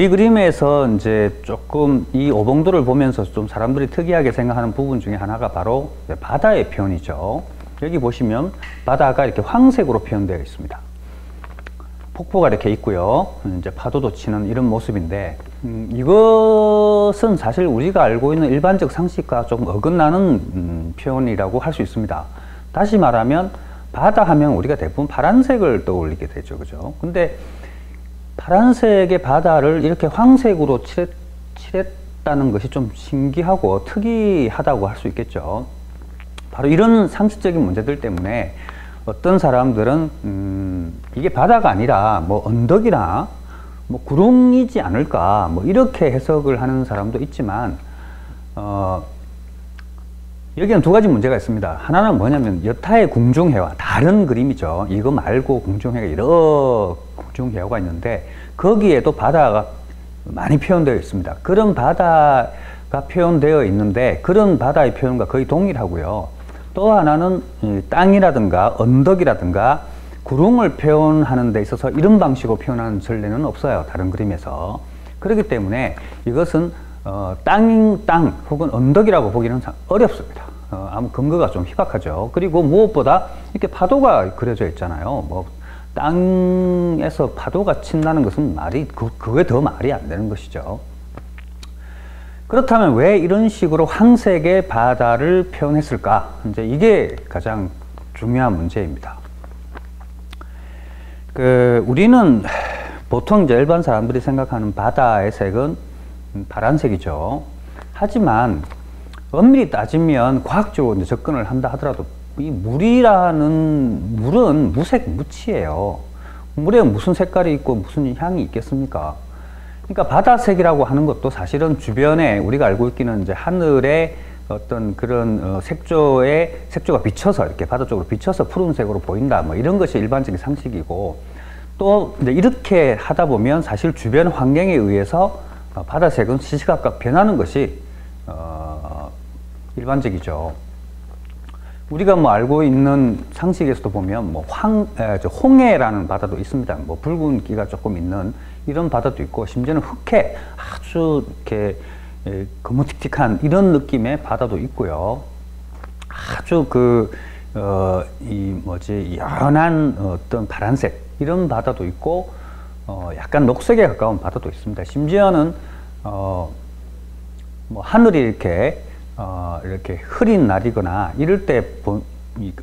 우리 그림에서 이제 조금 이 오봉도를 보면서 좀 사람들이 특이하게 생각하는 부분 중에 하나가 바로 바다의 표현이죠. 여기 보시면 바다가 이렇게 황색으로 표현되어 있습니다. 폭포가 이렇게 있고요. 이제 파도도 치는 이런 모습인데, 이것은 사실 우리가 알고 있는 일반적 상식과 조금 어긋나는 표현이라고 할 수 있습니다. 다시 말하면 바다 하면 우리가 대부분 파란색을 떠올리게 되죠. 그죠? 근데 파란색의 바다를 이렇게 황색으로 칠했다는 것이 좀 신기하고 특이하다고 할 수 있겠죠. 바로 이런 상식적인 문제들 때문에 어떤 사람들은 이게 바다가 아니라 뭐 언덕이나 뭐 구릉이지 않을까 뭐 이렇게 해석을 하는 사람도 있지만 여기는 두 가지 문제가 있습니다. 하나는 뭐냐면 여타의 궁중해와 다른 그림이죠. 이거 말고 궁중해가 여러 궁중해가 있는데 거기에도 바다가 많이 표현되어 있습니다. 그런 바다가 표현되어 있는데 그런 바다의 표현과 거의 동일하고요. 또 하나는 땅이라든가 언덕이라든가 구릉을 표현하는 데 있어서 이런 방식으로 표현하는 전례는 없어요. 다른 그림에서. 그렇기 때문에 이것은 땅 혹은 언덕이라고 보기는 어렵습니다. 아무 근거가 좀 희박하죠. 그리고 무엇보다 이렇게 파도가 그려져 있잖아요. 뭐 땅에서 파도가 친다는 것은 그게 더 말이 안 되는 것이죠. 그렇다면 왜 이런 식으로 황색의 바다를 표현했을까? 이제 이게 가장 중요한 문제입니다. 우리는 보통 이제 일반 사람들이 생각하는 바다의 색은 파란색이죠. 하지만 엄밀히 따지면 과학적으로 이제 접근을 한다 하더라도 이 물은 무색 무취예요. 물에 무슨 색깔이 있고 무슨 향이 있겠습니까? 그러니까 바다색이라고 하는 것도 사실은 주변에 우리가 알고 있기는 이제 하늘의 어떤 그런 색조가 비쳐서 이렇게 바다 쪽으로 비쳐서 푸른색으로 보인다 뭐 이런 것이 일반적인 상식이고, 또 이제 이렇게 하다 보면 사실 주변 환경에 의해서 바다색은 시시각각 변하는 것이 일반적이죠. 우리가 뭐 알고 있는 상식에서도 보면 뭐 홍해라는 바다도 있습니다. 뭐 붉은기가 조금 있는 이런 바다도 있고, 심지어는 흑해, 아주 이렇게 거무틱틱한 이런 느낌의 바다도 있고요. 아주 연한 어떤 파란색 이런 바다도 있고, 약간 녹색에 가까운 바다도 있습니다. 심지어는 뭐 하늘이 이렇게 흐린 날이거나 이럴 때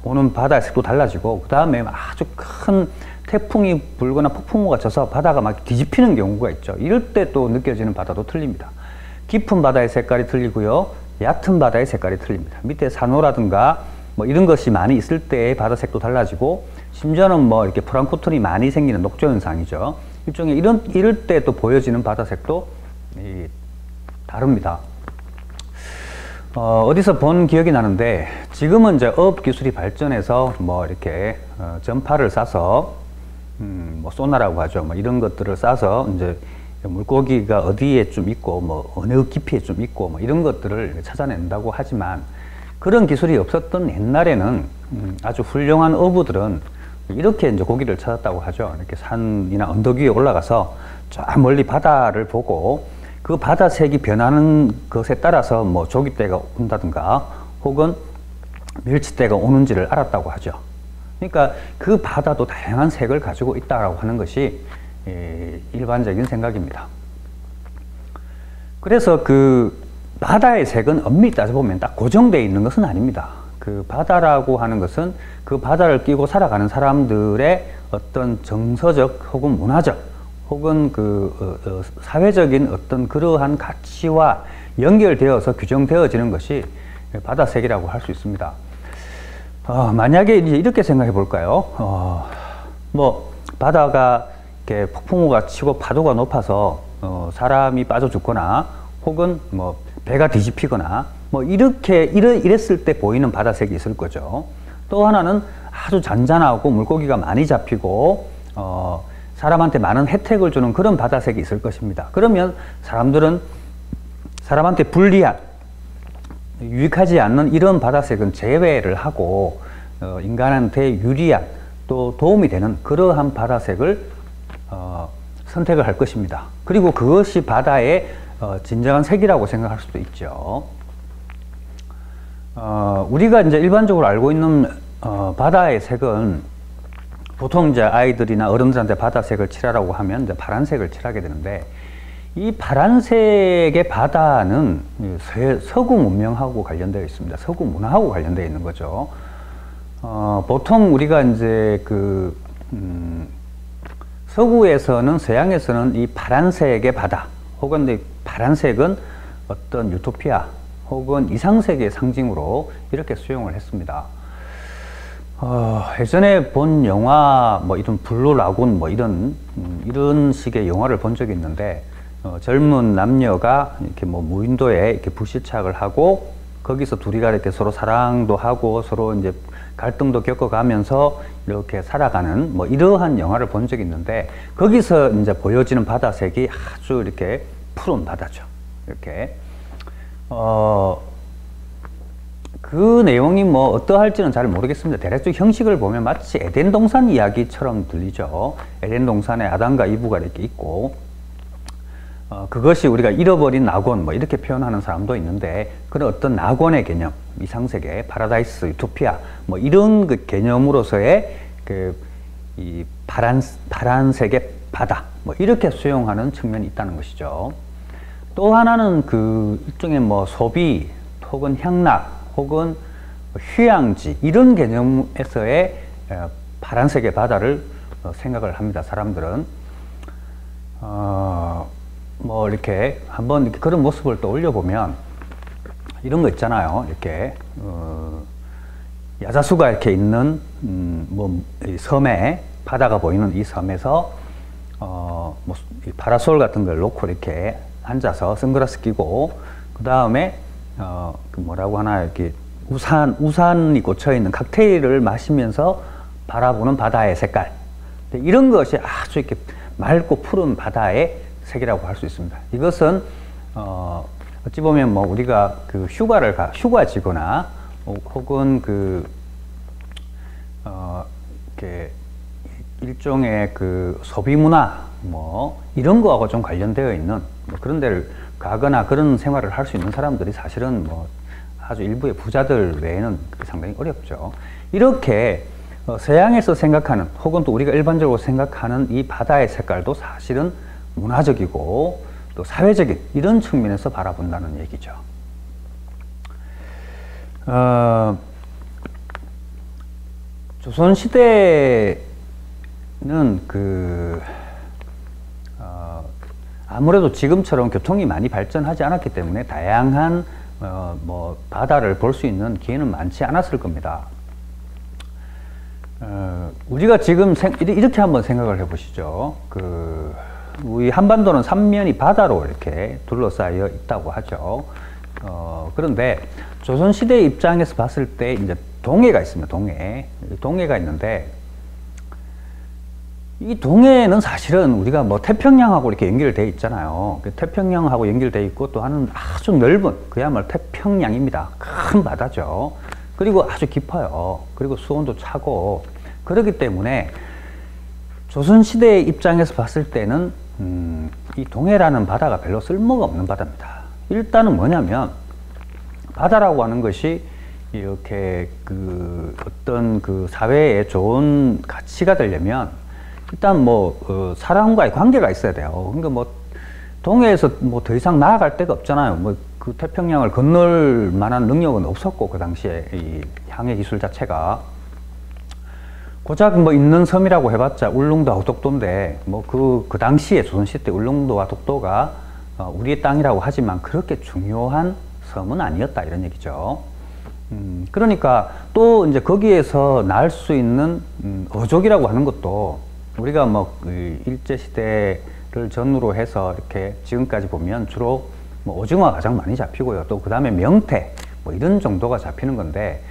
오는 바다의 색도 달라지고, 그 다음에 아주 큰 태풍이 불거나 폭풍우가 쳐서 바다가 막 뒤집히는 경우가 있죠. 이럴 때 또 느껴지는 바다도 틀립니다. 깊은 바다의 색깔이 틀리고요, 얕은 바다의 색깔이 틀립니다. 밑에 산호라든가 뭐 이런 것이 많이 있을 때의 바다색도 달라지고, 심지어는 뭐 이렇게 프랑크톤이 많이 생기는 녹조 현상이죠. 일종의 이럴 때 또 보여지는 바다색도 다릅니다. 어디서 본 기억이 나는데, 지금은 이제 어업 기술이 발전해서 뭐 이렇게 전파를 쏴서 뭐 소나라고 하죠. 뭐 이런 것들을 쏴서 이제 물고기가 어디에 좀 있고 뭐 어느 깊이에 좀 있고 뭐 이런 것들을 찾아낸다고 하지만, 그런 기술이 없었던 옛날에는 아주 훌륭한 어부들은 이렇게 이제 고기를 찾았다고 하죠. 이렇게 산이나 언덕 위에 올라가서 저 멀리 바다를 보고 그 바다색이 변하는 것에 따라서 뭐 조기떼가 온다든가 혹은 멸치떼가 오는지를 알았다고 하죠. 그러니까 그 바다도 다양한 색을 가지고 있다라고 하는 것이 일반적인 생각입니다. 그래서 그 바다의 색은 엄밀히 따져보면 딱 고정되어 있는 것은 아닙니다. 그 바다라고 하는 것은 그 바다를 끼고 살아가는 사람들의 어떤 정서적 혹은 문화적 혹은 사회적인 어떤 그러한 가치와 연결되어서 규정되어지는 것이 바다색이라고 할 수 있습니다. 만약에 이제 이렇게 생각해 볼까요? 뭐 바다가 이렇게 폭풍우가 치고 파도가 높아서 사람이 빠져 죽거나 혹은 뭐 배가 뒤집히거나 뭐 이랬을 때 보이는 바다색이 있을 거죠. 또 하나는 아주 잔잔하고 물고기가 많이 잡히고 사람한테 많은 혜택을 주는 그런 바다색이 있을 것입니다. 그러면 사람들은 사람한테 불리한, 유익하지 않는 이런 바다색은 제외를 하고 인간한테 유리한 또 도움이 되는 그러한 바다색을 선택을 할 것입니다. 그리고 그것이 바다의 진정한 색이라고 생각할 수도 있죠. 우리가 이제 일반적으로 알고 있는 바다의 색은 보통 이제 아이들이나 어른들한테 바다색을 칠하라고 하면 이제 파란색을 칠하게 되는데, 이 파란색의 바다는 서구 문명하고 관련되어 있습니다. 서구 문화하고 관련되어 있는 거죠. 보통 우리가 이제 서구에서는, 서양에서는 이 파란색의 바다, 혹은 파란색은 어떤 유토피아, 혹은 이상세계의 상징으로 이렇게 수용을 했습니다. 예전에 본 영화, 뭐 이런 블루 라군, 뭐 이런 식의 영화를 본 적이 있는데, 젊은 남녀가 이렇게 뭐 무인도에 이렇게 불시착을 하고, 거기서 둘이가 이렇게 서로 사랑도 하고, 서로 이제 갈등도 겪어가면서 이렇게 살아가는 뭐 이러한 영화를 본 적이 있는데, 거기서 이제 보여지는 바다색이 아주 이렇게 푸른 바다죠. 이렇게. 그 내용이 뭐 어떠할지는 잘 모르겠습니다. 대략적 형식을 보면 마치 에덴 동산 이야기처럼 들리죠. 에덴 동산에 아담과 이브가 이렇게 있고, 그것이 우리가 잃어버린 낙원, 뭐 이렇게 표현하는 사람도 있는데, 그런 어떤 낙원의 개념, 이상세계, 파라다이스, 유토피아, 뭐 이런 그 개념으로서의 이 파란색의 바다, 뭐 이렇게 수용하는 측면이 있다는 것이죠. 또 하나는 일종의 뭐 소비, 혹은 향락, 혹은 휴양지, 이런 개념에서의 파란색의 바다를 생각을 합니다. 사람들은. 뭐 이렇게 한번 이렇게 그런 모습을 떠올려 보면 이런 거 있잖아요. 이렇게 야자수가 이렇게 있는 뭐 이 섬에, 바다가 보이는 이 섬에서 뭐 이 파라솔 같은 걸 놓고 이렇게 앉아서 선글라스 끼고, 그 다음에 그 뭐라고 하나, 이렇게 우산이 꽂혀 있는 칵테일을 마시면서 바라보는 바다의 색깔, 이런 것이 아주 이렇게 맑고 푸른 바다의 색이라고 할 수 있습니다. 이것은 어찌 보면 뭐 우리가 휴가지거나 혹은 이렇게 일종의 소비 문화 뭐 이런 거하고 좀 관련되어 있는 뭐 그런 데를 가거나 그런 생활을 할 수 있는 사람들이 사실은 뭐 아주 일부의 부자들 외에는 상당히 어렵죠. 이렇게 서양에서 생각하는, 혹은 또 우리가 일반적으로 생각하는 이 바다의 색깔도 사실은 문화적이고 또 사회적인 이런 측면에서 바라본다는 얘기죠. 조선시대는 아무래도 지금처럼 교통이 많이 발전하지 않았기 때문에 다양한 뭐 바다를 볼 수 있는 기회는 많지 않았을 겁니다. 우리가 지금 이렇게 한번 생각을 해보시죠. 우리 한반도는 삼면이 바다로 이렇게 둘러싸여 있다고 하죠. 그런데 조선시대 입장에서 봤을 때 이제 동해가 있습니다. 동해가 있는데, 이 동해는 사실은 우리가 뭐 태평양하고 이렇게 연결되어 있잖아요. 태평양하고 연결되어 있고, 또 하는 아주 넓은, 그야말로 태평양입니다. 큰 바다죠. 그리고 아주 깊어요. 그리고 수온도 차고, 그렇기 때문에 조선시대의 입장에서 봤을 때는 이 동해라는 바다가 별로 쓸모가 없는 바다입니다. 일단은 뭐냐면, 바다라고 하는 것이 이렇게 어떤 사회에 좋은 가치가 되려면 일단 뭐 사람과의 관계가 있어야 돼요. 그러니까 뭐 동해에서 뭐 더 이상 나아갈 데가 없잖아요. 뭐 그 태평양을 건널 만한 능력은 없었고, 그 당시에 이 항해 기술 자체가 고작 뭐 있는 섬이라고 해봤자 울릉도하고 독도인데, 뭐 그 당시에 조선시대 때 울릉도와 독도가 우리의 땅이라고 하지만 그렇게 중요한 섬은 아니었다, 이런 얘기죠. 그러니까 또 이제 거기에서 날 수 있는 어족이라고 하는 것도, 우리가 뭐 일제시대를 전후로 해서 이렇게 지금까지 보면 주로 뭐 오징어가 가장 많이 잡히고요. 또 그 다음에 명태, 뭐 이런 정도가 잡히는 건데,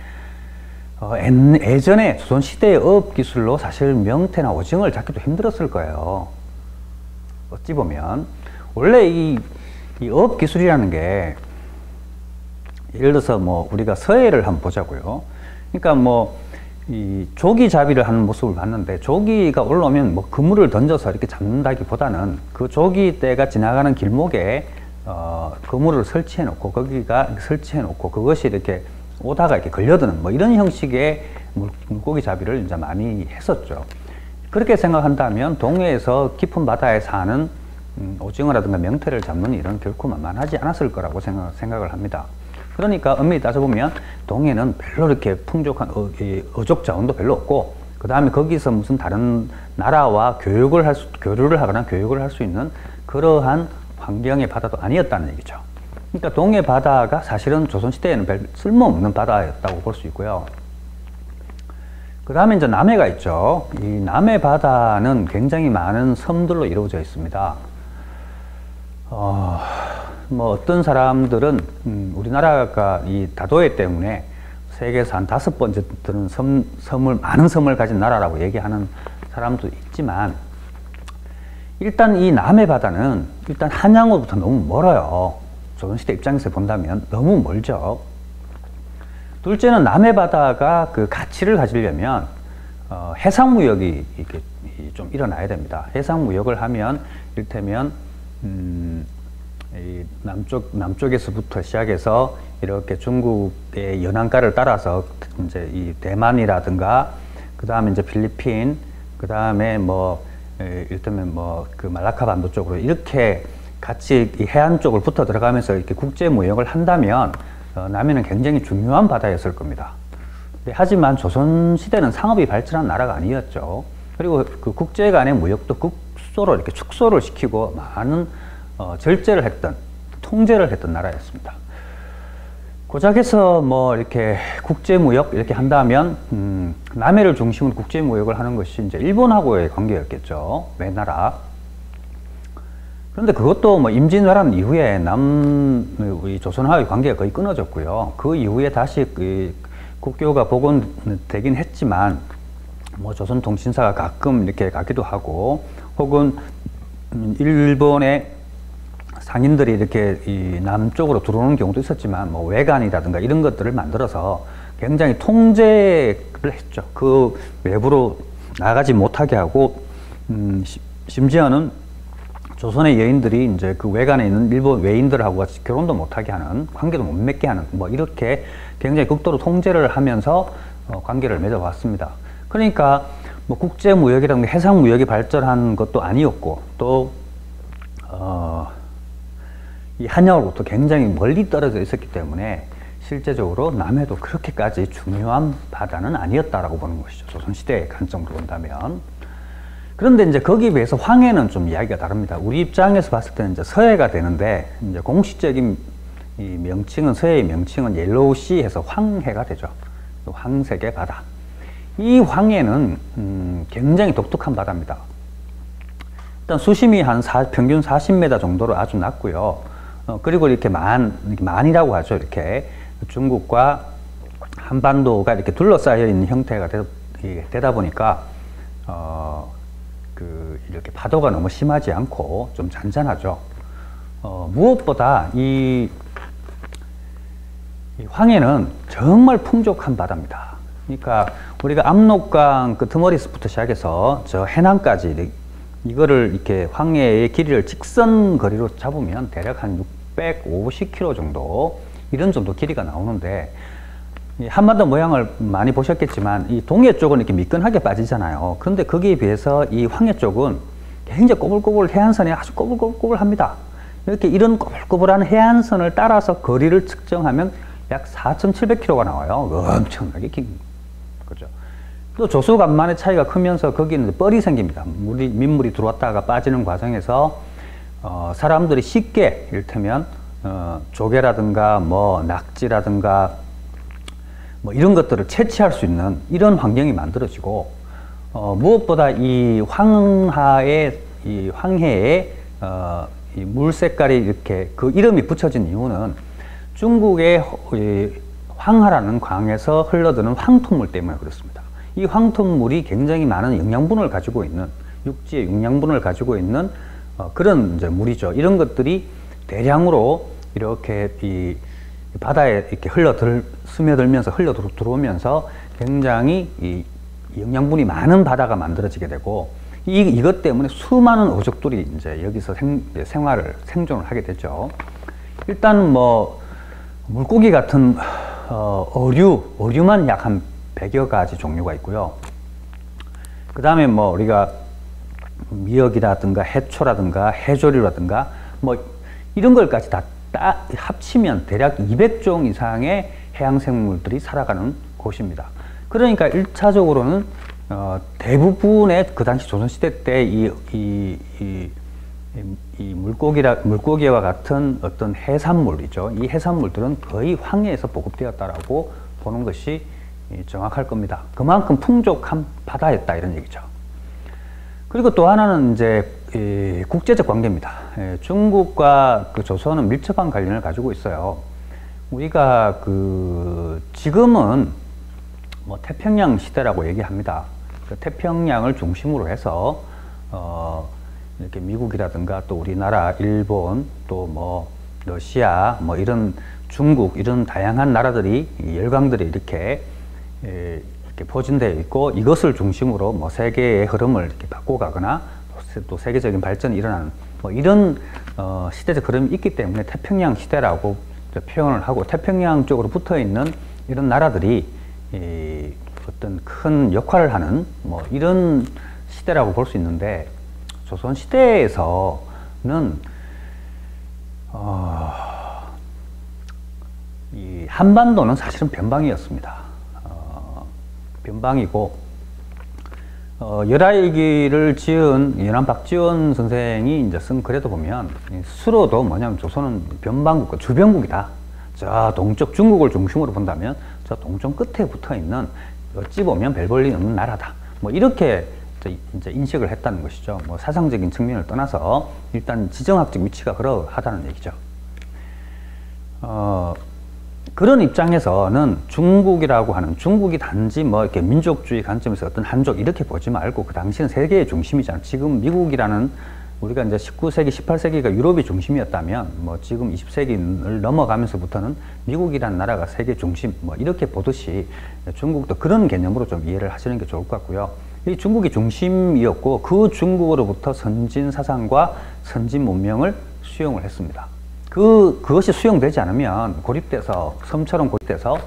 예전에 조선시대의 어업기술로 사실 명태나 오징어를 잡기도 힘들었을 거예요. 어찌 보면. 원래 이 어업기술이라는 게, 예를 들어서 뭐 우리가 서해를 한번 보자고요. 그러니까 뭐 이 조기잡이를 하는 모습을 봤는데, 조기가 올라오면 뭐 그물을 던져서 이렇게 잡는다기보다는 그 조기떼가 지나가는 길목에 그물을 설치해 놓고, 거기가 설치해 놓고 그것이 이렇게 오다가 이렇게 걸려드는 뭐 이런 형식의 물고기 잡이를 이제 많이 했었죠. 그렇게 생각한다면 동해에서 깊은 바다에 사는 오징어라든가 명태를 잡는 일은 결코 만만하지 않았을 거라고 생각을 합니다. 그러니까 엄밀히 따져보면 동해는 별로 이렇게 풍족한 어족 자원도 별로 없고, 그 다음에 거기서 무슨 다른 나라와 교류를 하거나 교육을 할 수 있는 그러한 환경의 바다도 아니었다는 얘기죠. 그러니까 동해 바다가 사실은 조선시대에는 별 쓸모없는 바다였다고 볼 수 있고요. 그 다음에 이제 남해가 있죠. 이 남해 바다는 굉장히 많은 섬들로 이루어져 있습니다. 뭐 어떤 사람들은 우리나라가 이 다도해 때문에 세계에서 한 5번째 드는 많은 섬을 가진 나라라고 얘기하는 사람도 있지만, 일단 이 남해 바다는 일단 한양으로부터 너무 멀어요. 조선시대 입장에서 본다면 너무 멀죠. 둘째는 남해 바다가 그 가치를 가지려면 해상무역이 이렇게 좀 일어나야 됩니다. 해상무역을 하면 이를테면 이 남쪽에서부터 시작해서 이렇게 중국의 연안가를 따라서 이제 이 대만이라든가, 그 다음에 이제 필리핀, 그 다음에 뭐 이를테면 뭐 그 말라카 반도 쪽으로 이렇게 같이 이 해안 쪽을 붙어 들어가면서 이렇게 국제 무역을 한다면 남해는 굉장히 중요한 바다였을 겁니다. 하지만 조선 시대는 상업이 발전한 나라가 아니었죠. 그리고 그 국제 간의 무역도 국소로 이렇게 축소를 시키고 많은 절제를 했던, 통제를 했던 나라였습니다. 고작해서 뭐 이렇게 국제무역 이렇게 한다면 남해를 중심으로 국제무역을 하는 것이 이제 일본하고의 관계였겠죠. 외나라. 그런데 그것도 뭐 임진왜란 이후에 우리 조선하고의 관계가 거의 끊어졌고요. 그 이후에 다시 그 국교가 복원되긴 했지만, 뭐 조선통신사가 가끔 이렇게 가기도 하고, 혹은 일본의 상인들이 이렇게 이 남쪽으로 들어오는 경우도 있었지만, 뭐 외관이라든가 이런 것들을 만들어서 굉장히 통제를 했죠. 그 외부로 나가지 못하게 하고, 심지어는 조선의 여인들이 이제 그 외관에 있는 일본 외인들하고 같이 결혼도 못하게 하는, 관계도 못 맺게 하는, 뭐 이렇게 굉장히 극도로 통제를 하면서 관계를 맺어왔습니다. 그러니까 뭐 국제무역이라든가 해상무역이 발전한 것도 아니었고, 또 이 한양으로부터 굉장히 멀리 떨어져 있었기 때문에 실제적으로 남해도 그렇게까지 중요한 바다는 아니었다라고 보는 것이죠. 조선시대의 관점으로 본다면. 그런데 이제 거기에 비해서 황해는 좀 이야기가 다릅니다. 우리 입장에서 봤을 때는 이제 서해가 되는데, 이제 공식적인 이 명칭은, 서해의 명칭은 옐로우시 해서 황해가 되죠. 황색의 바다. 이 황해는 굉장히 독특한 바다입니다. 일단 수심이 한 평균 40m 정도로 아주 낮고요. 그리고 이렇게 만이라고 하죠. 이렇게 중국과 한반도가 이렇게 둘러싸여 있는 형태가 되다 보니까 이렇게 파도가 너무 심하지 않고 좀 잔잔하죠. 무엇보다 이 황해는 정말 풍족한 바다입니다. 그러니까 우리가 압록강 끄트머리부터 시작해서 저 해남까지 이거를 이렇게 황해의 길이를 직선 거리로 잡으면 대략 한 650km 정도, 이런 정도 길이가 나오는데, 한반도 모양을 많이 보셨겠지만 이 동해 쪽은 이렇게 미끈하게 빠지잖아요. 그런데 거기에 비해서 이 황해 쪽은 굉장히 꼬불꼬불, 해안선이 아주 꼬불꼬불합니다. 이렇게 이런 꼬불꼬불한 해안선을 따라서 거리를 측정하면 약 4,700km가 나와요. 엄청나게 긴 거죠. 또 조수간만의 차이가 크면서 거기는 뻘이 생깁니다. 민물이 들어왔다가 빠지는 과정에서 사람들이 쉽게, 이를테면 조개라든가 뭐 낙지라든가 뭐 이런 것들을 채취할 수 있는 이런 환경이 만들어지고, 무엇보다 이 황해의 이 물 색깔이 이렇게 그 이름이 붙여진 이유는 중국의 황하라는 강에서 흘러드는 황토물 때문에 그렇습니다. 이 황토물이 굉장히 많은 영양분을 가지고 있는, 육지의 영양분을 가지고 있는 그런 이제 물이죠. 이런 것들이 대량으로 이렇게 이 바다에 이렇게 스며들면서 들어오면서 굉장히 이 영양분이 많은 바다가 만들어지게 되고, 이것 때문에 수많은 어족들이 이제 여기서 생존을 하게 되죠. 일단 뭐 물고기 같은 어류만 약 한 100여 가지 종류가 있고요. 그 다음에 뭐 우리가 미역이라든가 해초라든가 해조류라든가 뭐 이런 걸까지 다 합치면 대략 200종 이상의 해양생물들이 살아가는 곳입니다. 그러니까 1차적으로는 대부분의 그 당시 조선시대 때 이 물고기와 같은 어떤 해산물이죠. 이 해산물들은 거의 황해에서 보급되었다라고 보는 것이 정확할 겁니다. 그만큼 풍족한 바다였다 이런 얘기죠. 그리고 또 하나는 이제 국제적 관계입니다. 중국과 그 조선은 밀접한 관련을 가지고 있어요. 우리가 지금은 뭐 태평양 시대라고 얘기합니다. 그 태평양을 중심으로 해서 이렇게 미국이라든가 또 우리나라, 일본, 또 뭐 러시아, 뭐 이런 중국 이런 다양한 나라들이 열강들이 이렇게 포진되어 있고, 이것을 중심으로 뭐 세계의 흐름을 이렇게 바꿔가거나 또 세계적인 발전이 일어나는 뭐 이런 시대적 흐름이 있기 때문에 태평양 시대라고 표현을 하고, 태평양 쪽으로 붙어 있는 이런 나라들이 어떤 큰 역할을 하는 뭐 이런 시대라고 볼 수 있는데, 조선 시대에서는 이 한반도는 사실은 변방이었습니다. 변방이고, 열하일기를 지은 연암 박지원 선생이 이제 쓴 글에도 보면 스스로도 뭐냐면 조선은 변방국과 주변국이다. 저 동쪽 중국을 중심으로 본다면 저 동쪽 끝에 붙어 있는 어찌 보면 별 볼 일 없는 나라다. 뭐 이렇게 이제 인식을 했다는 것이죠. 뭐 사상적인 측면을 떠나서 일단 지정학적 위치가 그러하다는 얘기죠. 그런 입장에서는 중국이라고 하는, 중국이 단지 뭐 이렇게 민족주의 관점에서 어떤 한족 이렇게 보지 말고, 그 당시는 세계의 중심이잖아요. 지금 미국이라는, 우리가 이제 19세기, 18세기가 유럽이 중심이었다면, 뭐 지금 20세기를 넘어가면서부터는 미국이라는 나라가 세계 중심, 뭐 이렇게 보듯이 중국도 그런 개념으로 좀 이해를 하시는 게 좋을 것 같고요. 이 중국이 중심이었고, 그 중국으로부터 선진 사상과 선진 문명을 수용을 했습니다. 그것이 수용되지 않으면 고립돼서, 섬처럼 고립돼서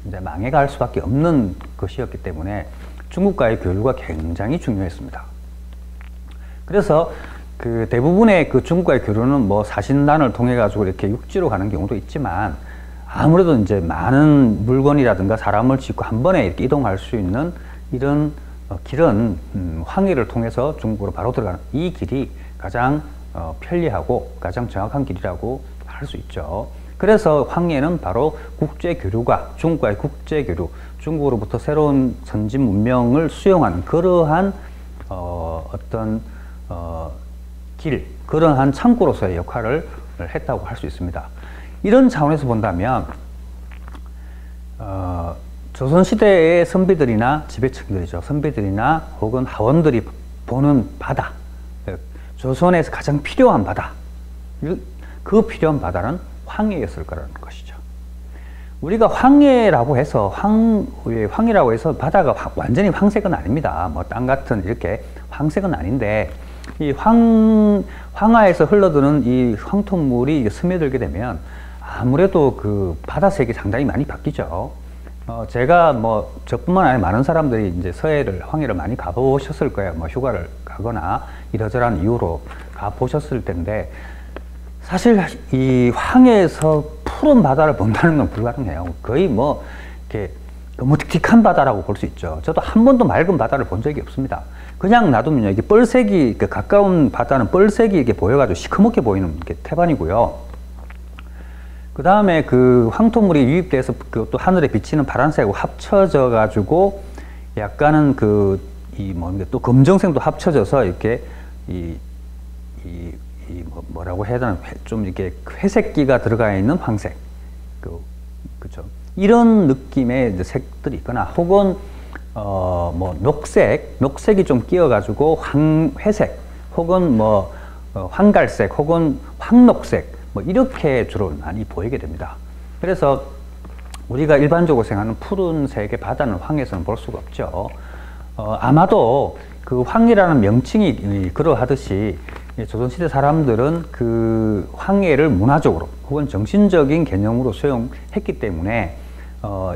이제 망해갈 수밖에 없는 것이었기 때문에 중국과의 교류가 굉장히 중요했습니다. 그래서 그 대부분의 그 중국과의 교류는 뭐 사신단을 통해 가지고 이렇게 육지로 가는 경우도 있지만, 아무래도 이제 많은 물건이라든가 사람을 짓고 한 번에 이렇게 이동할 수 있는 이런 길은 황해를 통해서 중국으로 바로 들어가는 이 길이 가장 편리하고 가장 정확한 길이라고 할 수 있죠. 그래서 황해는 바로 국제교류가, 중국과의 국제교류, 중국으로부터 새로운 선진 문명을 수용하는 그러한 어떤 길, 그러한 창구로서의 역할을 했다고 할 수 있습니다. 이런 차원에서 본다면 조선시대의 선비들이나 지배층들이죠. 선비들이나 혹은 하원들이 보는 바다, 조선에서 가장 필요한 바다, 그 필요한 바다는 황해였을 거라는 것이죠. 우리가 황해라고 해서 황해라고 해서 바다가 완전히 황색은 아닙니다. 뭐 땅 같은 이렇게 황색은 아닌데, 이 황하에서 흘러드는 이 황토물이 스며들게 되면 아무래도 그 바다색이 상당히 많이 바뀌죠. 제가 뭐 저뿐만 아니라 많은 사람들이 이제 서해를, 황해를 많이 가보셨을 거예요. 뭐 휴가를 가거나 이러저러한 이유로 가보셨을 텐데, 사실 이 황해에서 푸른 바다를 본다는 건 불가능해요. 거의 뭐 이렇게 너무 틱틱한 바다라고 볼 수 있죠. 저도 한 번도 맑은 바다를 본 적이 없습니다. 그냥 놔두면요, 이게 뻘색이, 가까운 바다는 뻘색이 이렇게 보여가지고 시커멓게 보이는 게 태반이고요. 그 다음에 그 황토물이 유입돼서 또 하늘에 비치는 파란색하고 합쳐져 가지고 약간은 또 검정색도 합쳐져서 이렇게 뭐라고 해야 되나, 좀 이렇게 회색기가 들어가 있는 황색, 그죠? 이런 느낌의 이제 색들이 있거나, 혹은 뭐 녹색이 좀 끼어가지고 회색, 혹은 뭐 황갈색, 혹은 황록색, 뭐 이렇게 주로 많이 보이게 됩니다. 그래서 우리가 일반적으로 생각하는 푸른색의 바다는 황해에서는 볼 수가 없죠. 아마도 그 황이라는 명칭이 그러하듯이 조선시대 사람들은 그 황해를 문화적으로 혹은 정신적인 개념으로 수용했기 때문에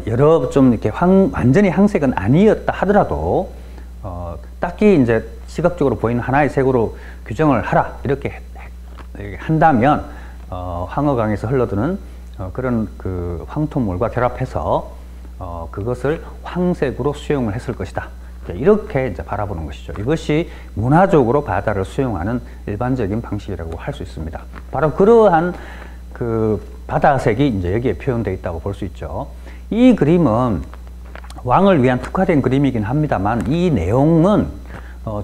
여러 좀 이렇게 완전히 황색은 아니었다 하더라도 딱히 이제 시각적으로 보이는 하나의 색으로 규정을 하라 이렇게 한다면 황허강에서 흘러드는 그런 그 황토물과 결합해서 그것을 황색으로 수용을 했을 것이다. 이렇게 이제 바라보는 것이죠. 이것이 문화적으로 바다를 수용하는 일반적인 방식이라고 할 수 있습니다. 바로 그러한 그 바다색이 이제 여기에 표현되어 있다고 볼 수 있죠. 이 그림은 왕을 위한 특화된 그림이긴 합니다만 이 내용은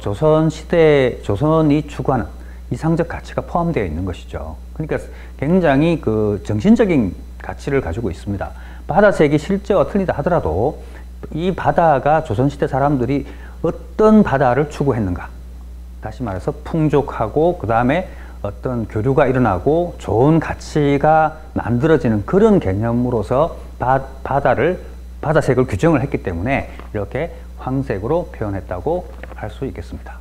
조선시대 조선이 추구하는 이상적 가치가 포함되어 있는 것이죠. 그러니까 굉장히 그 정신적인 가치를 가지고 있습니다. 바다색이 실제와 틀리다 하더라도 이 바다가 조선시대 사람들이 어떤 바다를 추구했는가, 다시 말해서 풍족하고 그 다음에 어떤 교류가 일어나고 좋은 가치가 만들어지는 그런 개념으로서 바다색을 규정을 했기 때문에 이렇게 황색으로 표현했다고 할 수 있겠습니다.